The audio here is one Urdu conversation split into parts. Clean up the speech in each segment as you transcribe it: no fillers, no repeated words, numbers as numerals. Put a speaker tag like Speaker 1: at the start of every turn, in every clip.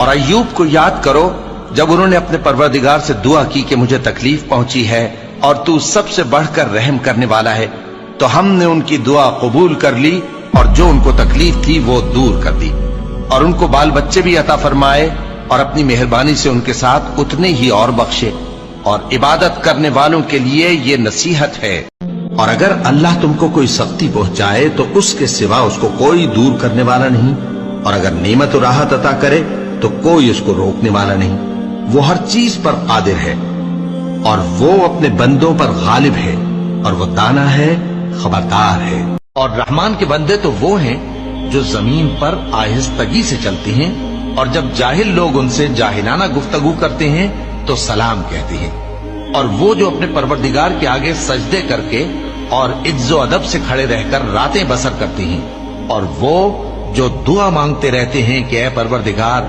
Speaker 1: اور ایوب کو یاد کرو جب انہوں نے اپنے پروردگار سے دعا کی کہ مجھے تکلیف پہنچی ہے اور تو سب سے بڑھ کر رحم کرنے والا ہے، تو ہم نے ان کی دعا قبول کر لی اور جو ان کو تکلیف تھی وہ دور کر دی، اور ان کو بال بچے بھی عطا فرمائے اور اپنی مہربانی سے ان کے ساتھ اتنے ہی اور بخشے۔ اور عبادت کرنے والوں کے لیے یہ نصیحت ہے۔ اور اگر اللہ تم کو کوئی سختی پہنچائے تو اس کے سوا اس کو کوئی دور کرنے والا نہیں، اور اگر نعمت و راحت عطا کرے تو کوئی اس کو روکنے والا نہیں۔ وہ ہر چیز پر قادر ہے اور وہ اپنے بندوں پر غالب ہے، اور وہ دانا ہے، خبردار ہے۔ اور رحمان کے بندے تو وہ ہیں جو زمین پر آہستگی سے چلتے ہیں، اور جب جاہل لوگ ان سے جاہلانہ گفتگو کرتے ہیں تو سلام کہتے ہیں۔ اور وہ جو اپنے پروردگار کے آگے سجدے کر کے اور عز و ادب سے کھڑے رہ کر راتیں بسر کرتے ہیں، اور وہ جو دعا مانگتے رہتے ہیں کہ اے پروردگار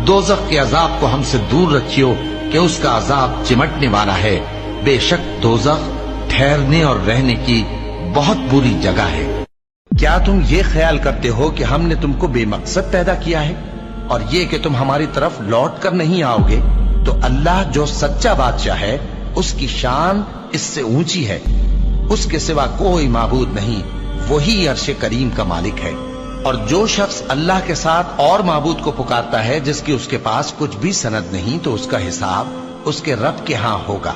Speaker 1: دوزخ کے عذاب کو ہم سے دور رکھیو کہ اس کا عذاب چمٹنے والا ہے، بے شک دوزخ ٹھہرنے اور رہنے کی بہت بری جگہ ہے۔ کیا تم یہ خیال کرتے ہو کہ ہم نے تم کو بے مقصد پیدا کیا ہے اور یہ کہ تم ہماری طرف لوٹ کر نہیں آؤ گے؟ تو اللہ جو سچا بادشاہ ہے اس کی شان اس سے اونچی ہے، اس کے سوا کوئی معبود نہیں، وہی عرش کریم کا مالک ہے۔ اور جو شخص اللہ کے ساتھ اور معبود کو پکارتا ہے جس کی اس کے پاس کچھ بھی سند نہیں، تو اس کا حساب اس کے رب کے ہاں ہوگا۔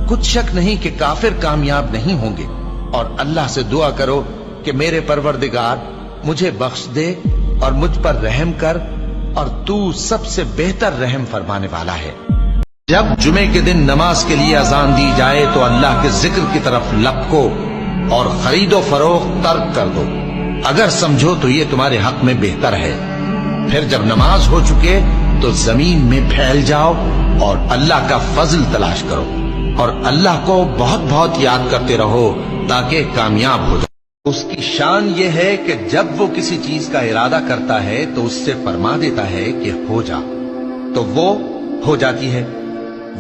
Speaker 1: کچھ شک نہیں کہ کافر کامیاب نہیں ہوں گے۔ اور اللہ سے دعا کرو کہ میرے پروردگار مجھے بخش دے اور مجھ پر رحم کر، اور تو سب سے بہتر رحم فرمانے والا ہے۔ جب جمعے کے دن نماز کے لیے اذان دی جائے تو اللہ کے ذکر کی طرف لپکو اور خرید و فروخت ترک کر دو، اگر سمجھو تو یہ تمہارے حق میں بہتر ہے۔ پھر جب نماز ہو چکے تو زمین میں پھیل جاؤ اور اللہ کا فضل تلاش کرو، اور اللہ کو بہت بہت یاد کرتے رہو تاکہ کامیاب ہو جاؤ۔ اس کی شان یہ ہے کہ جب وہ کسی چیز کا ارادہ کرتا ہے تو اس سے فرما دیتا ہے کہ ہو جا، تو وہ ہو جاتی ہے۔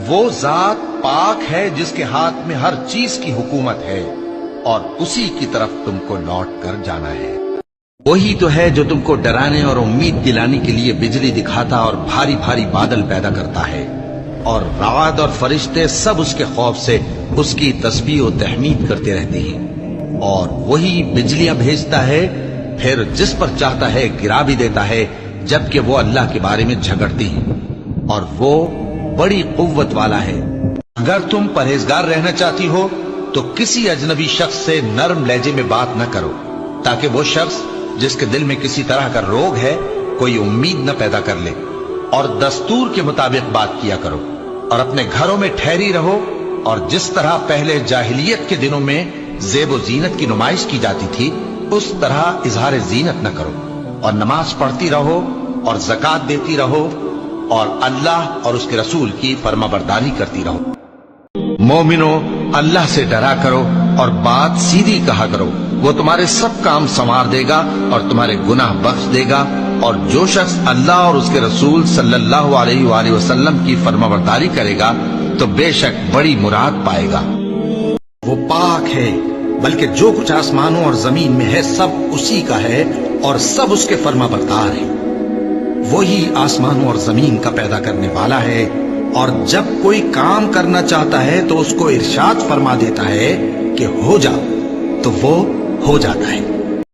Speaker 1: وہ ذات پاک ہے جس کے ہاتھ میں ہر چیز کی حکومت ہے، اور اسی کی طرف تم کو لوٹ کر جانا ہے۔ وہی تو ہے جو تم کو ڈرانے اور امید دلانے کے لیے بجلی دکھاتا اور بھاری بھاری بادل پیدا کرتا ہے، اور رعد اور فرشتے سب اس کے خوف سے اس کی تسبیح و تحمید کرتے رہتے ہیں۔ اور وہی بجلیاں بھیجتا ہے، پھر جس پر چاہتا ہے گرا بھی دیتا ہے، جبکہ وہ اللہ کے بارے میں جھگڑتے ہیں، اور وہ بڑی قوت والا ہے۔ اگر تم پرہیزگار رہنا چاہتی ہو تو کسی اجنبی شخص سے نرم لہجے میں بات نہ کرو، تاکہ وہ شخص جس کے دل میں کسی طرح کا روگ ہے کوئی امید نہ پیدا کر لے۔ اور دستور کے مطابق بات کیا کرو، اور اپنے گھروں میں ٹھہری رہو، اور جس طرح پہلے جاہلیت کے دنوں میں زیب و زینت کی نمائش کی جاتی تھی اس طرح اظہار زینت نہ کرو، اور نماز پڑھتی رہو اور زکوٰۃ دیتی رہو، اور اللہ اور اس کے رسول کی فرما برداری کرتی رہو۔ مومنو، اللہ سے ڈرا کرو اور بات سیدھی کہا کرو، وہ تمہارے سب کام سنوار دے گا اور تمہارے گناہ بخش دے گا۔ اور جو شخص اللہ اور اس کے رسول صلی اللہ علیہ وآلہ وسلم کی فرما برداری کرے گا تو بے شک بڑی مراد پائے گا۔ وہ پاک ہے، بلکہ جو کچھ آسمانوں اور زمین میں ہے سب اسی کا ہے، اور سب اس کے فرما بردار ہیں۔ وہی آسمانوں اور زمین کا پیدا کرنے والا ہے، اور جب کوئی کام کرنا چاہتا ہے تو اس کو ارشاد فرما دیتا ہے کہ ہو جا، تو وہ ہو جاتا ہے۔